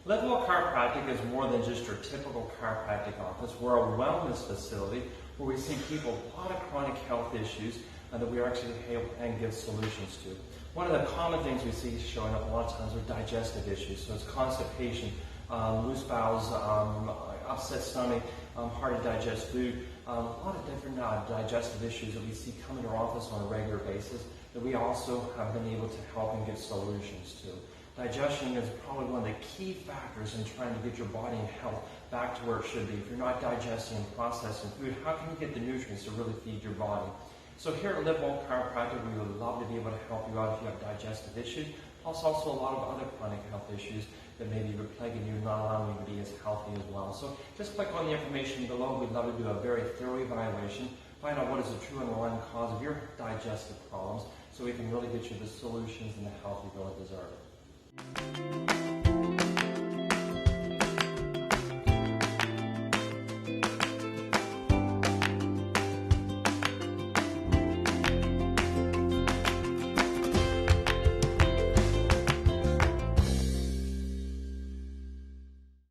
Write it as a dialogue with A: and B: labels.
A: Live Well Chiropractic is more than just your typical chiropractic office. We're a wellness facility where we see people with a lot of chronic health issues that we are actually help and give solutions to. One of the common things we see showing up a lot of times are digestive issues. So it's constipation, loose bowels, upset stomach, hard to digest food, a lot of different digestive issues that we see come into our office on a regular basis that we also have been able to help and give solutions to. Digestion is probably one of the key factors in trying to get your body and health back to where it should be. If you're not digesting and processing food, how can you get the nutrients to really feed your body? So here at Live Well Chiropractic, we would love to be able to help you out if you have digestive issues, plus also a lot of other chronic health issues that maybe are plaguing you, not allowing you to be as healthy as well. So just click on the information below. We'd love to do a very thorough evaluation, find out what is the true underlying cause of your digestive problems, so we can really get you the solutions and the health you really deserve.